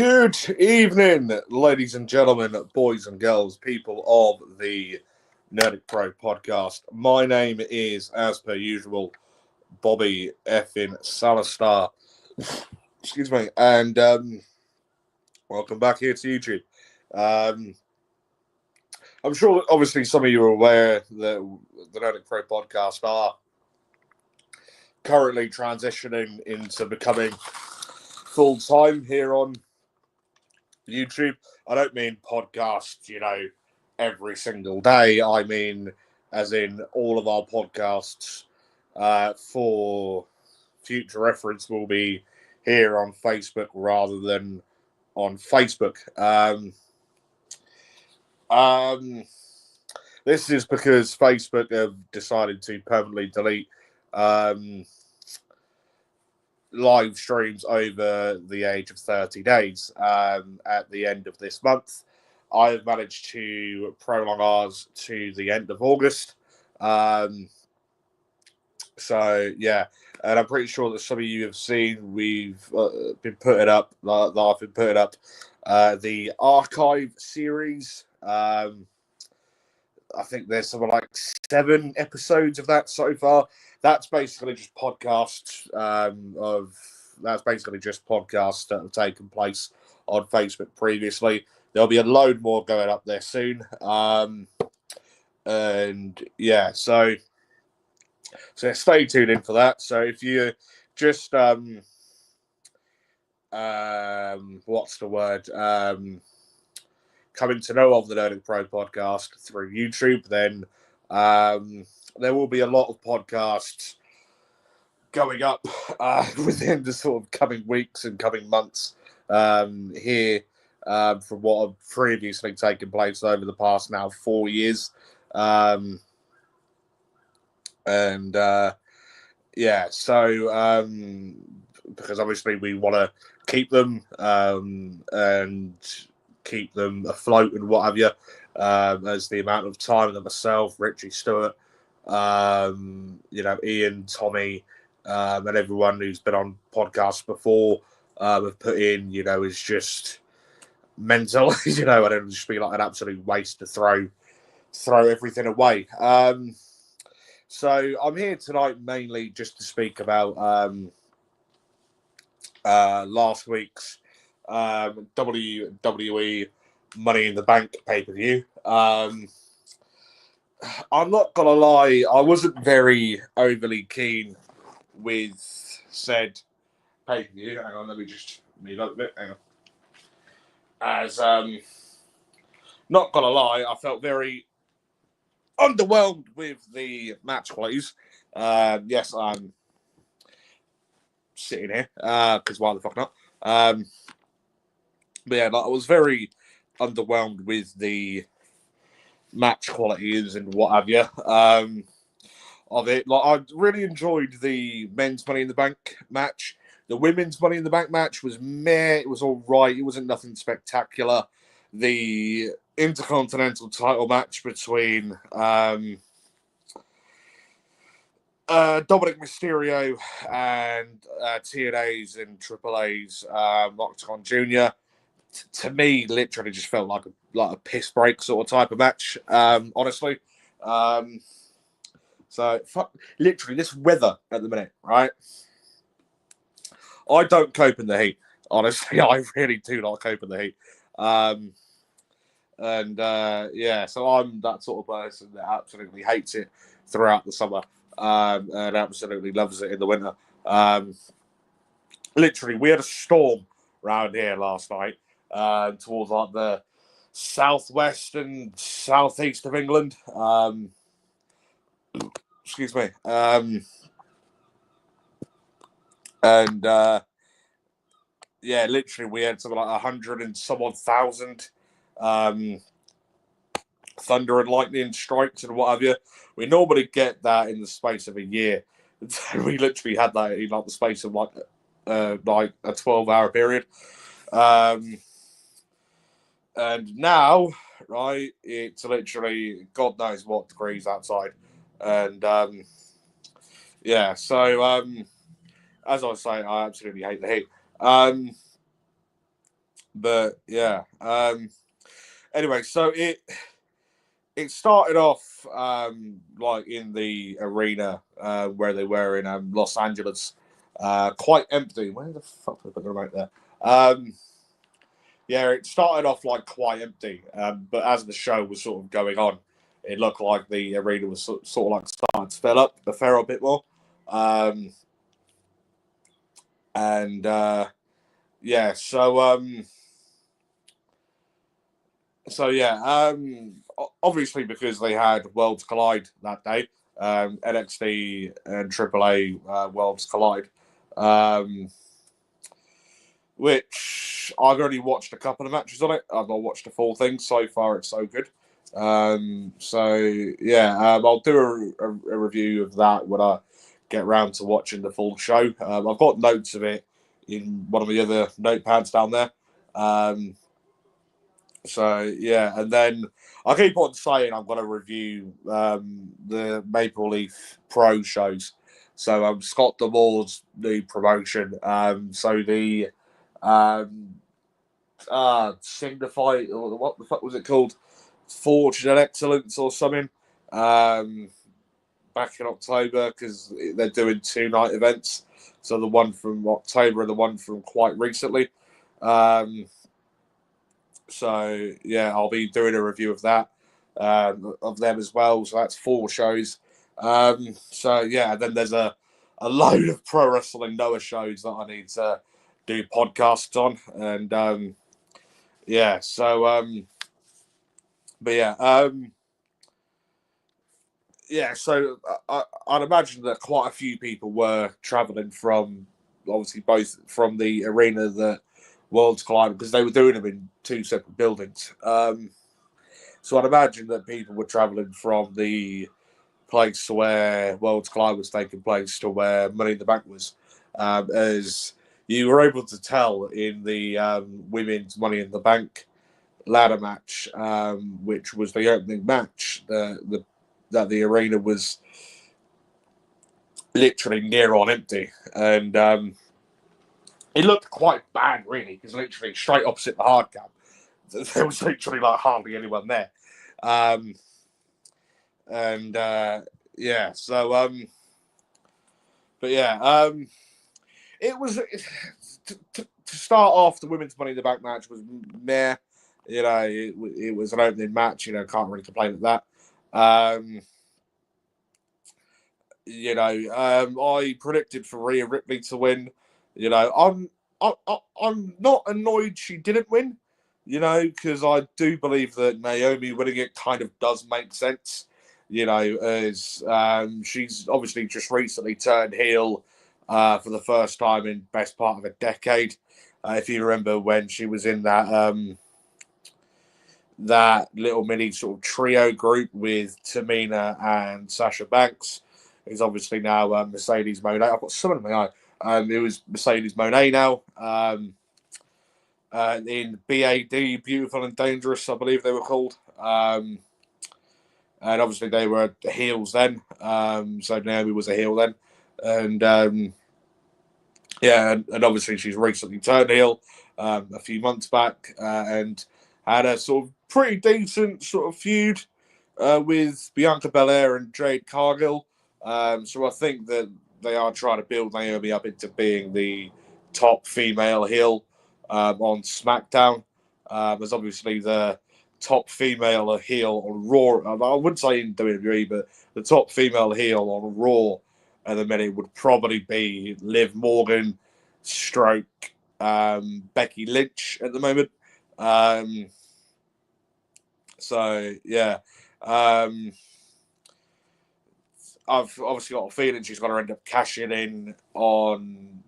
Good evening, ladies and gentlemen, boys and girls, people of the Nerdic Pro podcast. My name is, as per usual, Bobby effin Salastar. Excuse me, and welcome back here to YouTube. I'm sure, obviously, some of you are aware that the Nerdic Pro podcast are currently transitioning into becoming full-time here on YouTube. I don't mean podcasts, every single day. I mean, as in all of our podcasts for future reference will be here on Facebook rather than on Facebook. This is because Facebook have decided to permanently delete live streams over the age of 30 days at the end of this month. I've managed to prolong ours to the end of August. So, yeah, and I'm pretty sure that some of you have seen we've been putting up, I've been putting up the archive series. I think there's something like 7 episodes of that so far. That's basically just podcasts that have taken place on Facebook previously. There'll be a load more going up there soon. And yeah, so stay tuned in for that. So if you just what's the word? Coming to know of the Nerdic Pro podcast through YouTube, then there will be a lot of podcasts going up within the sort of coming weeks and coming months here from what have previously taken place over the past now 4 years. Because obviously we want to keep them and keep them afloat and what have you, as the amount of time that myself, Richie Stewart, Ian, Tommy, and everyone who's been on podcasts before have put in, is just mental. And it'll just be like an absolute waste to throw everything away. So I'm here tonight mainly just to speak about last week's WWE Money in the Bank pay-per-view. I'm not gonna lie, I wasn't very overly keen with said pay-per-view. Hang on, let me just move up a bit. Hang on. As not gonna lie, I felt very underwhelmed with the match qualities. Yes, I'm sitting here because why the fuck not? But yeah, I was very underwhelmed with the match qualities and what have you of it. I really enjoyed the men's Money in the Bank match. The women's Money in the Bank match was meh. It was all right. It wasn't nothing spectacular. The Intercontinental title match between Dominic Mysterio and TNA's and AAA's Octagon Jr. To me, literally just felt like a piss break sort of type of match. Honestly, literally this weather at the minute, right? I don't cope in the heat. Honestly, I really do not cope in the heat. So I'm that sort of person that absolutely hates it throughout the summer and absolutely loves it in the winter. Literally, we had a storm around here last night towards like the southwest and southeast of England. Excuse me. Literally, we had something like 100 and some odd thousand thunder and lightning strikes and what have you. We normally get that in the space of a year. We literally had that in like the space of like a 12-hour period. And now, right, it's literally God knows what degrees outside. And as I was saying, I absolutely hate the heat. But yeah. Anyway, so it started off like in the arena where they were in Los Angeles, quite empty. Where the fuck did I put the remote there? Yeah, it started off like quite empty, but as the show was sort of going on, it looked like the arena was sort of like starting to fill up a fair bit more. Um, and yeah, so yeah, obviously because they had Worlds Collide that day, NXT and AAA Worlds Collide, um, which I've only watched a couple of matches on it. I've not watched the full thing. So far, it's so good. So yeah, I'll do a review of that when I get round to watching the full show. I've got notes of it in one of the other notepads down there. So yeah, and then I keep on saying I'm going to review the Maple Leaf Pro shows. So Scott D'Amore's new promotion. So the um, Signify, or what the fuck was it called? Fortune and Excellence or something. Back in October because they're doing 2 night events. So the one from October and the one from quite recently. So yeah, I'll be doing a review of that of them as well. So that's 4 shows. So yeah, then there's a load of Pro Wrestling Noah shows that I need to do podcasts on, and yeah. So but yeah, yeah. So I'd imagine that quite a few people were traveling from obviously both from the arena that Worlds Collide because they were doing them in 2 separate buildings. So I'd imagine that people were travelling from the place where Worlds Collide was taking place to where Money in the Bank was, as you were able to tell in the women's Money in the Bank ladder match, which was the opening match. That the arena was literally near on empty, and it looked quite bad, really, because literally straight opposite the hard cap, there was literally like hardly anyone there. Um, and yeah, so but yeah, it was to start off the women's Money in the Bank match was meh. You know, it was an opening match. You know, can't really complain at that. You know, I predicted for Rhea Ripley to win. You know, I'm not annoyed she didn't win. You know, because I do believe that Naomi winning it kind of does make sense. You know, as she's obviously just recently turned heel for the first time in best part of a decade. If you remember when she was in that little mini sort of trio group with Tamina and Sasha Banks, who's obviously now Mercedes Moné. I've got someone in my eye. It was Mercedes Moné now. In BAD, Beautiful and Dangerous, I believe they were called. And obviously they were heels then. So Naomi was a heel then. And yeah, and obviously she's recently turned heel a few months back and had a sort of pretty decent sort of feud with Bianca Belair and Jade Cargill. So I think that they are trying to build Naomi up into being the top female heel on SmackDown. There's obviously the top female heel on Raw. I wouldn't say in WWE, but the top female heel on Raw at the minute would probably be Liv Morgan, stroke Becky Lynch at the moment. So yeah, I've obviously got a feeling she's going to end up cashing in on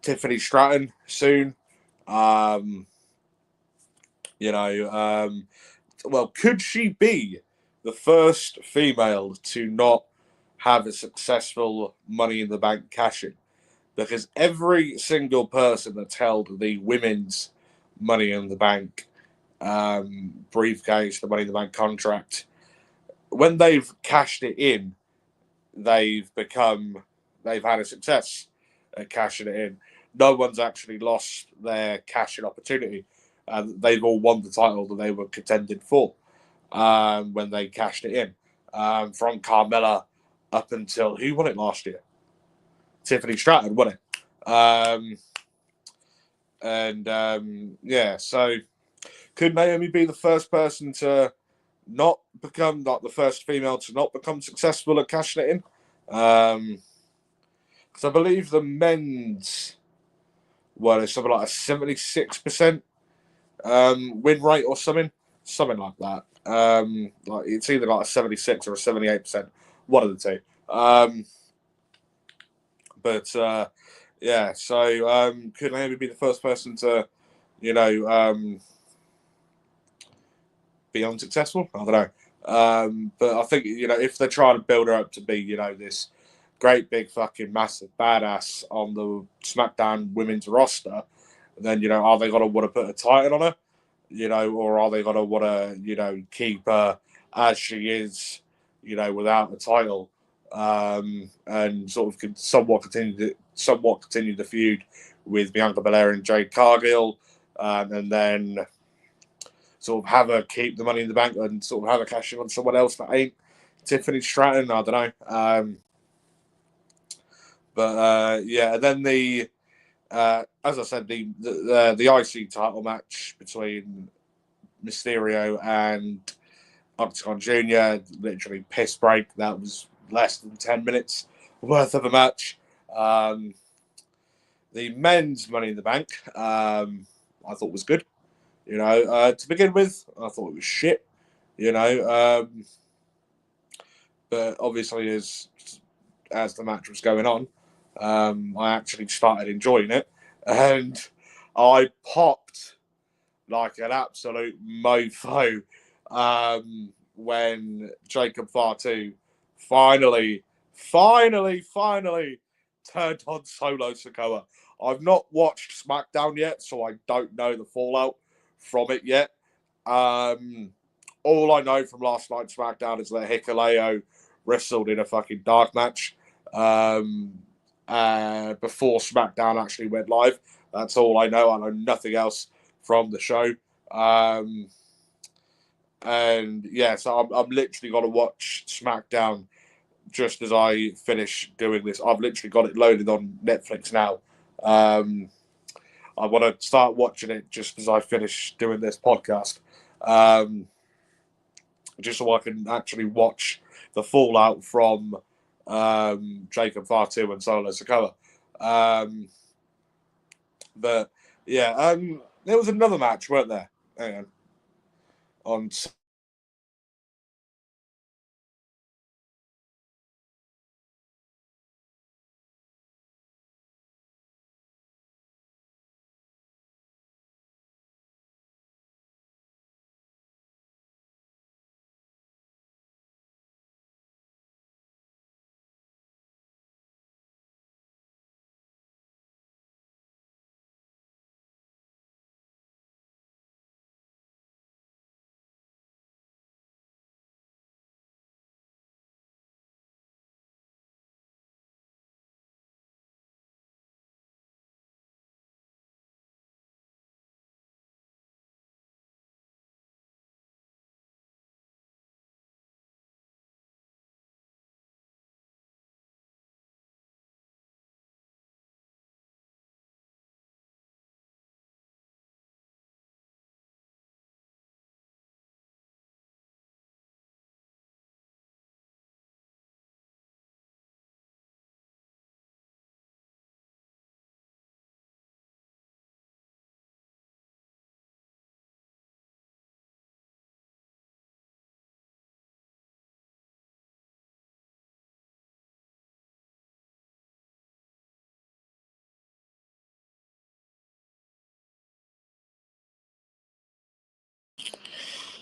Tiffany Stratton soon. You know, well, could she be the first female to not have a successful Money in the Bank cash in? Because every single person that's held the women's Money in the Bank briefcase, the Money in the Bank contract, when they've cashed it in, they've had a success at cashing it in. no one's actually lost their cash-in opportunity. They've all won the title that they were contending for when they cashed it in. From Carmella up until who won it last year? Tiffany Stratton won it. Yeah, so could Naomi be the first person to not become, like the first female to not become successful at cashing it in? Because I believe the men's it's something like a 76% win rate or something like that. Like it's either like a 76 or a 78%, one of the two. Yeah, so could Naomi be the first person to, be unsuccessful? I don't know. But I think, if they're trying to build her up to be, this great big fucking massive badass on the SmackDown women's roster, then, are they going to want to put a title on her? Or are they going to want to, keep her as she is, without a title, and sort of somewhat continue the feud with Bianca Belair and Jade Cargill, and then sort of have her keep the Money in the Bank and sort of have her cash in on someone else that ain't Tiffany Stratton. I don't know. Yeah, and then the as I said, the IC title match between Mysterio and Octagon Jr. literally piss break. That was less than 10 minutes worth of a match. The men's Money in the Bank, I thought was good. To begin with, I thought it was shit. But obviously, as the match was going on, I actually started enjoying it, and I popped like an absolute mofo when Jacob Fatu finally turned on Solo Sikoa. I've not watched SmackDown yet, so I don't know the fallout from it yet. All I know from last night's SmackDown is that Hikuleo wrestled in a fucking dark match before SmackDown actually went live. That's all I know. I know nothing else from the show. And yeah, so I'm literally going to watch SmackDown just as I finish doing this. I've literally got it loaded on Netflix now. I want to start watching it just as I finish doing this podcast, just so I can actually watch the fallout from Jacob Fatu and Solo Sikoa. But yeah, there was another match, weren't there? Hang on.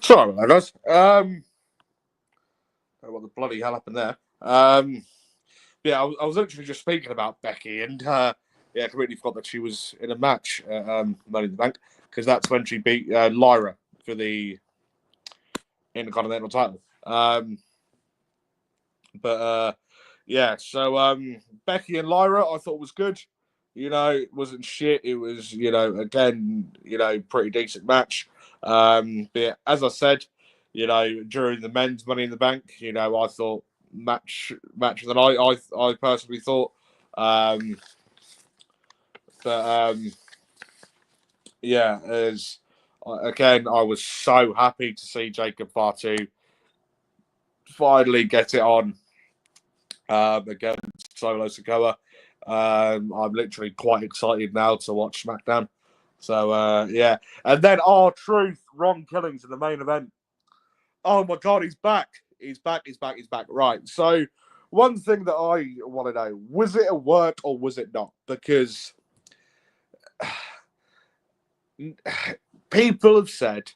Sorry about that, guys. I don't know what the bloody hell happened there. Yeah, I was literally just speaking about Becky, and yeah, I completely forgot that she was in a match at Money in the Bank, because that's when she beat Lyra for the Intercontinental title. But yeah, so Becky and Lyra, I thought was good. You know, it wasn't shit. It was, again, pretty decent match. But as I said, during the men's Money in the Bank, I thought match of the night. I personally thought, um, but yeah, as again, I was so happy to see Jacob Fatu finally get it on against Solo Sikoa. I'm literally quite excited now to watch SmackDown. So yeah, and then R-Truth, Ron Killings in the main event. Oh my God, he's back! He's back! He's back! He's back! Right. So one thing that I want to know: was it a work or was it not? Because people have said,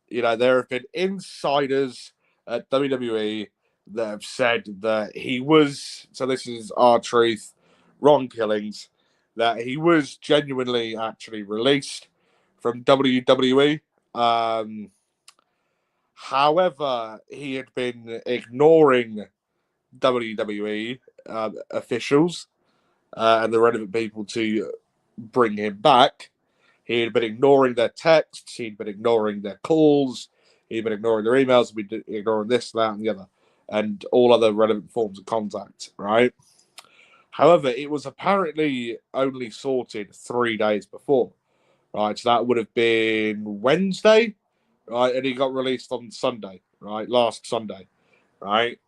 there have been insiders at WWE that have said that he was. So this is R-Truth, Ron Killings, that he was genuinely actually released from WWE. However, he had been ignoring WWE officials and the relevant people to bring him back. He had been ignoring their texts. He'd been ignoring their calls. He'd been ignoring their emails. He'd been ignoring this, that, and the other, and all other relevant forms of contact, right? However, it was apparently only sorted 3 days before, right? So that would have been Wednesday, right? And he got released on Sunday, right? Last Sunday, right?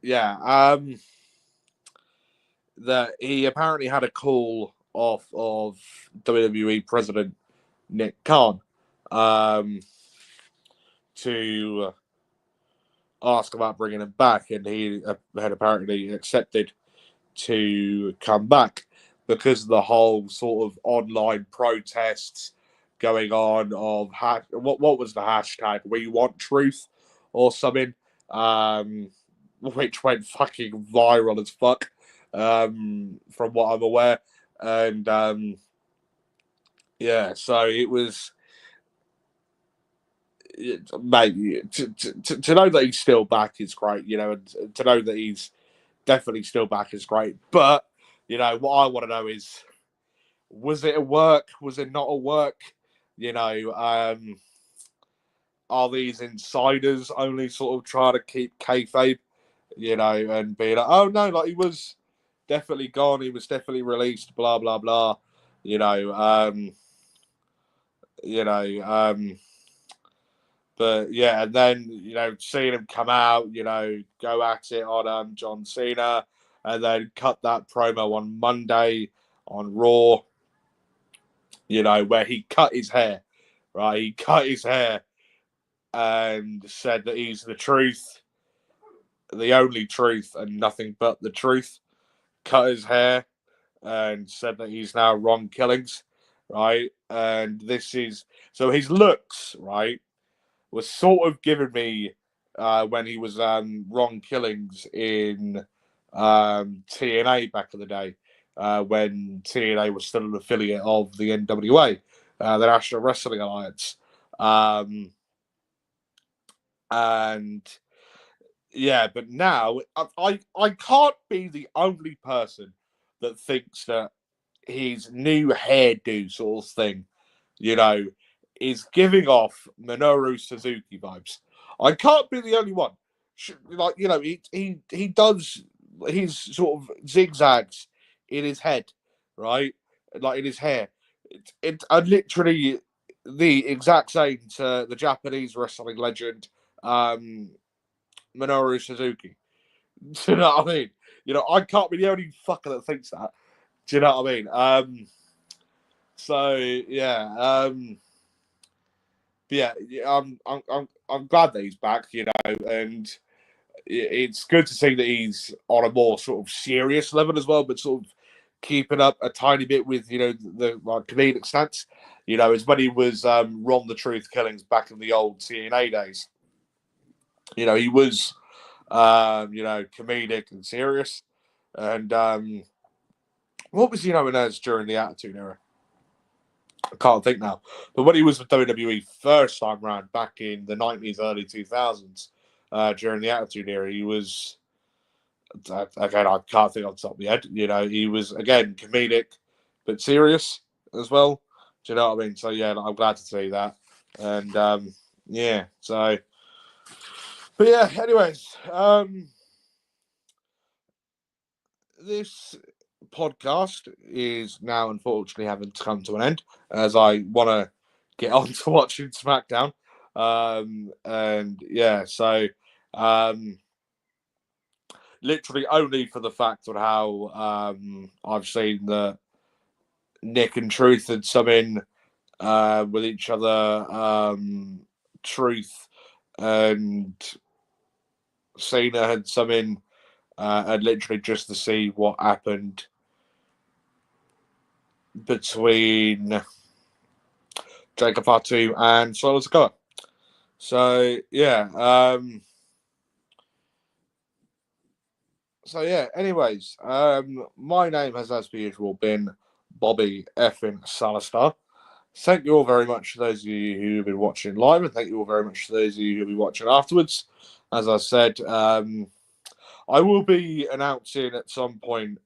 Yeah. That he apparently had a call off of WWE President Nick Khan to ask about bringing him back, and he had apparently accepted to come back because of the whole sort of online protests going on of what was the hashtag? We want truth or something, which went fucking viral as fuck, from what I'm aware, and yeah, so it was. Mate, to know that he's still back is great, and to know that he's definitely still back is great. But, what I want to know is, was it a work? Was it not a work? Are these insiders only sort of trying to keep kayfabe, and be like, oh no, like he was definitely gone, he was definitely released, blah, blah, blah, you know, um, you know, But yeah, and then seeing him come out, go at it on John Cena, and then cut that promo on Monday on Raw, where he cut his hair, right? He cut his hair and said that he's the truth, the only truth, and nothing but the truth. Cut his hair and said that he's now Ron Killings, right? And this is so his looks, right? Was sort of giving me when he was Ron Killings in TNA back in the day, when TNA was still an affiliate of the NWA, the National Wrestling Alliance. And yeah, but now I can't be the only person that thinks that his new hairdo sort of thing, is giving off Minoru Suzuki vibes. I can't be the only one. Like, he does his sort of zigzags in his head, right? Like in his hair. It literally the exact same to the Japanese wrestling legend, Minoru Suzuki. Do you know what I mean? I can't be the only fucker that thinks that. Do you know what I mean? So yeah, yeah, I'm glad that he's back, and it's good to see that he's on a more sort of serious level as well, but sort of keeping up a tiny bit with the like comedic stance, as when he was Ron the Truth Killings back in the old TNA days. He was comedic and serious, and what was he known as during the Attitude Era? I can't think now. But when he was with WWE first time round back in the 90s, early 2000s, during the Attitude Era. He was, again, I can't think on the top of my head. He was, again, comedic, but serious as well. Do you know what I mean? So, yeah, I'm glad to see that. And, yeah, so, but yeah, anyways, this podcast is now unfortunately having to come to an end as I want to get on to watching SmackDown. And yeah, so literally only for the fact of how I've seen that Nick and Truth had some in with each other. Truth and Cena had some in, and literally just to see what happened between Jacob Fatu and Solo Sikoa. So yeah, anyways, my name has, as per usual, been Bobby effing Salastar. Thank you all very much to those of you who have been watching live, and thank you all very much to those of you who will be watching afterwards. As I said, I will be announcing at some point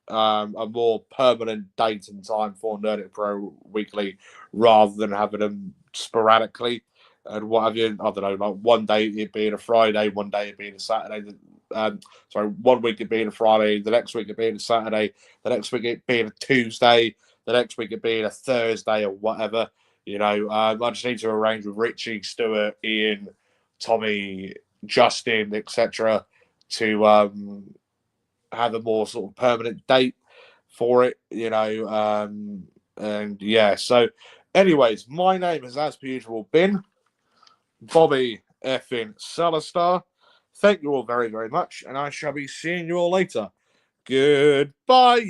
a more permanent date and time for Nerdic Pro Weekly rather than having them sporadically and what have you. I don't know, like one day it being a Friday, one day it being a Saturday. Sorry, 1 week it being a Friday, the next week it being a Saturday, the next week it being a Tuesday, the next week it being a Thursday or whatever. I just need to arrange with Richie, Stuart, Ian, Tommy, Justin, etc., to have a more sort of permanent date for it, and yeah. So, anyways, my name has, as per usual, been Bobby effing Salastar. Thank you all very, very much, and I shall be seeing you all later. Goodbye.